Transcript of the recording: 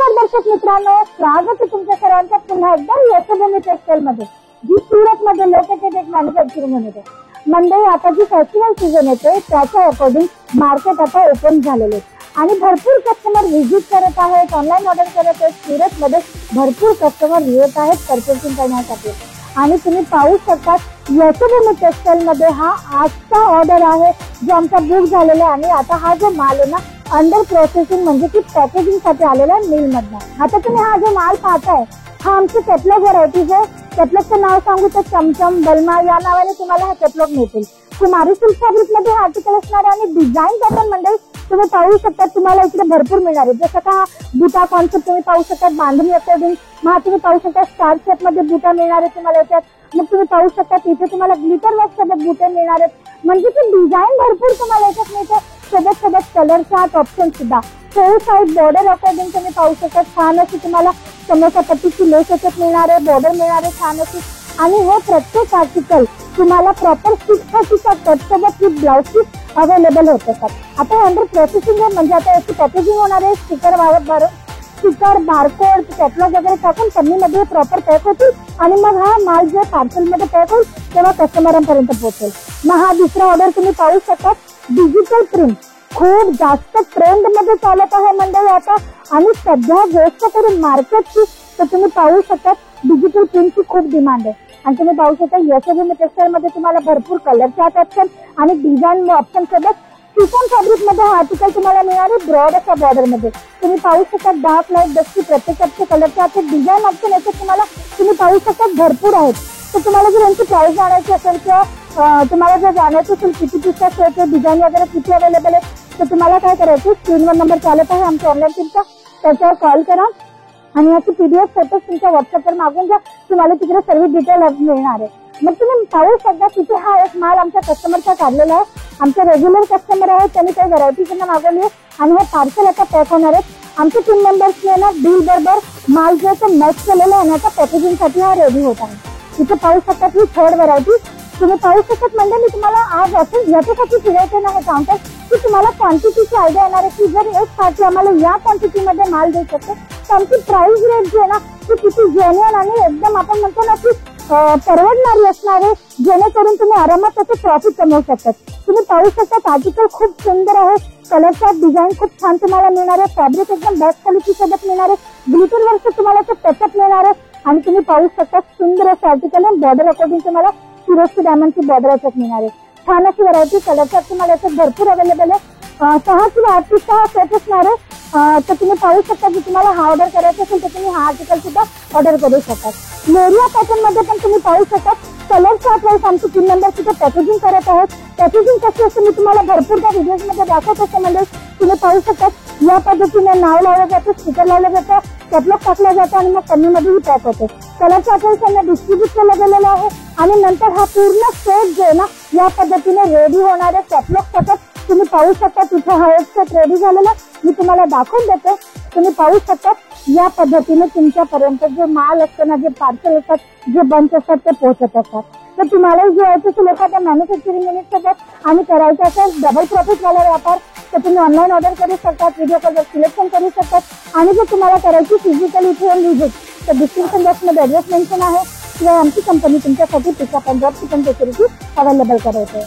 नमस्कार दर्शक मित्रांनो, स्वागत आहे तुमच्या सर्वांचं पुन्हा एकदा यशोभूमी टेक्सटाईल मध्ये, जी सुरत मध्ये लोकेटेड एक मॅन्युफॅक्चरिंग युनिट आहे. म्हणजे आता जी फेस्टिवल सीझन येते त्याच्या अकॉर्डिंग मार्केट आता ओपन झालेले आणि भरपूर कस्टमर व्हिजिट करत आहेत, ऑनलाईन ऑर्डर करत आहेत. सुरत मध्ये भरपूर कस्टमर येत आहेत परचेसिंग करण्यासाठी आणि तुम्ही पाहू शकता यशोभूमी टेक्सटाईल मध्ये हा आजचा ऑर्डर आहे जो आमचा बुक झालेला आहे. आणि आता हा जो माल आहे ना अंडर प्रोसेसिंग म्हणजे की पॅकेजिंग साठी आलेला आहे मिल मधनं. आता तुम्ही हा जो माल पाहताय हा आमचे कॅटलॉग व्हरायटीज आहे. कॅटलॉगचं नाव सांगू तर चमचम, बलमा या नावाने तुम्हाला हा कॅटलॉग मिळतील. कुमारी सिल्क फॅब्रिक मध्ये हा आर्टिकल असणार आहे आणि डिझाईन पॅटर्न म्हणजे तुम्ही पाहू शकता तुम्हाला इकडे भरपूर मिळणार आहे. जसं का बुटा कॉन्सेप्ट तुम्ही पाहू शकता, बांधणी अकॉर्डिंग मग तुम्ही पाहू शकता स्टार शेप मध्ये बुटा मिळणार आहे तुम्हाला याच्यात. मग तुम्ही पाहू शकता तिथे तुम्हाला ग्लिटर वर्क सोबत बुटे मिळणार आहेत. म्हणजे की डिझाईन भरपूर तुम्हाला याच्यात मिळते. सोबत कलर चार्ट ऑप्शन सुद्धा. फोर साइड बॉर्डर अकॉर्डिंग तुम्ही पाहू शकता छान अशी तुम्हाला समोसा पट्टीची लेस याच्यात मिळणार आहे, बॉर्डर मिळणार आहे छान अशी. आणि हे प्रत्येक आर्टिकल तुम्हाला प्रॉपर 630चा कट सोबत विथ ब्लाउज पीस अवेलेबल होत असतात. आता अंडर प्रोसेसिंग आहे म्हणजे आता याची पॅकेजिंग होणार आहे. स्टिकर बारकोड कॅटलॉग वगैरे टाकून पन्नीमध्ये प्रॉपर पॅक होतील आणि मग हा माल जे पार्सल मध्ये पॅक होईल तेव्हा कस्टमरांपर्यंत पोहोचेल. मग हा दुसरा ऑर्डर तुम्ही पाहू शकता. डिजिटल प्रिंट खूप जास्त ट्रेंड मध्ये चालत आहे मंडळी आता आणि सध्या गोष्ट करून मार्केटची तर तुम्ही पाहू शकता डिजिटल प्रिंटची खूप डिमांड आहे. आणि तुम्ही पाहू शकता यशोभूमी टेक्सटाईल मध्ये तुम्हाला भरपूर कलर चार्ट ऑप्शन आणि डिझाईन ऑप्शन सोबत शिफॉन फॅब्रिक मध्ये हा आर्टिकल तुम्हाला मिळणार आहे ब्रॉड अशा बॉर्डर मध्ये. तुम्ही पाहू शकता डार्क लाईट डस्टी प्रत्येकाचे कलर चार्ट डिझाईन ऑप्शन याचे तुम्ही पाहू शकता भरपूर आहेत. तर तुम्हाला जर यांची प्राइस जाणायची असेल किंवा तुम्हाला जर जाण्याचं असेल किती पीसेस आहेत डिझाईन वगैरे किती अवेलेबल आहे तर तुम्हाला काय करायचं स्क्रीनवर नंबर चालत आहे आमच्या ऑनलाईन टीमचा, त्याच्यावर कॉल करा आणि याची पीडीएफ फोटोज तुमच्या व्हॉट्सअपवर मागून घ्या. तुम्हाला तिकडे सर्व डिटेल मिळणार आहे. मग तुम्ही पाहू शकता तिथे हा एक माल आमच्या कस्टमरचा काढलेला आहे. आमचे रेग्युलर कस्टमर आहेत त्यांनी काही व्हरायटी त्यांना मागवली आहे आणि हे पार्सल आता पॅक होणार आहेत. आमचे टीम मेंबर्सने ना डील बरोबर माल जो आहे मॅच केलेला आहे आणि आता पॅकेजिंग साठी हा रेडी होत आहे. तिथे पाहू शकतात ही थर्ड व्हरायटी तुम्ही पाहू शकत म्हणजे मी तुम्हाला आज असं याच्यासाठी फिरायचं नाही काउंटर की तुम्हाला क्वांटिटीची आयडिया येणार आहे की जर एक पार्टी आम्हाला या क्वांटिटीमध्ये माल देऊ शकतो तर आमची प्राइस रेट जी आहे ना ती किती जेन्युइन आणि एकदम आपण म्हणतो ना की परवडणारी असणार आहे जेणेकरून तुम्ही आरामात त्याचे प्रॉफिट कमवू शकतात. तुम्ही पाहू शकता आर्टिकल खूप सुंदर आहे. कलरचा डिझाईन खूप छान तुम्हाला मिळणार आहे. फॅब्रिक एकदम बेस्ट क्वालिटी सोबत मिळणार आहे. ग्लिटर वर्क तुम्हाला टचअप मिळणार आहे आणि तुम्ही पाहू शकता सुंदर असं आर्टिकल आहे. बॉर्डर अकॉर्डिंग तुम्हाला सिरोस्की डायमंडची बॉर्डर याच्यात मिळणार आहे. छान अशी व्हरायटी कलरचा तुम्हाला याच्यात भरपूर अवेलेबल आहे. 6 किंवा 8 सेट असणार आहे. तर तुम्ही पाहू शकता की तुम्हाला हा ऑर्डर करायचा असेल तर तुम्ही हा आर्टिकल सुद्धा ऑर्डर करू शकता. लेरिया पॅटर्न मध्ये पण तुम्ही पाहू शकता कलर चार्ट वाईज आमचे टीम मेंबर सुद्धा पॅकेजिंग करत आहेत. पॅकेजिंग कशी असते मी तुम्हाला भरपूर त्या व्हिडिओज मध्ये दाखवत असते. म्हणजे तुम्ही पाहू शकता या पद्धतीने नाव लावलं जातं, स्टिकर लावलं जातं, कॅटलॉग टाकलं जातं आणि मग पन्नीमध्येही पॅक होते. कलर चार्ट वाईज त्यांना डिस्ट्रीब्यूट केलं गेलेलं आहे आणि नंतर हा पूर्ण सेट जो आहे ना या पद्धतीने रेडी होणार आहे. कॅटलॉग सकट तुम्ही पाहू शकता तिथे हा एक सेट रेडी झालेला मी तुम्हाला दाखवून देते. तुम्ही पाहू शकता या पद्धतीने तुमच्यापर्यंत जे माल असतो ना जे पार्सल असतात जे बंच असतात ते पोहोचत असतात. तर तुम्हाला जे यायचं असेल एखाद्या मॅन्युफॅक्चरिंग युनिट सोबत आणि करायचं असेल डबल प्रॉफिट वाला व्यापार तर तुम्ही ऑनलाईन ऑर्डर करू शकतात, व्हिडिओ कॉल सिलेक्शन करू शकतात आणि जर तुम्हाला करायची फिजिकल इथे येऊन व्हिजिट तर डिस्क्रिप्शन बॉक्समध्ये ॲड्रेस मेन्शन आहे किंवा आमची कंपनी तुमच्यासाठी पिकअप अँड ड्रॉपची पण फॅसिलिटी अवेलेबल करते.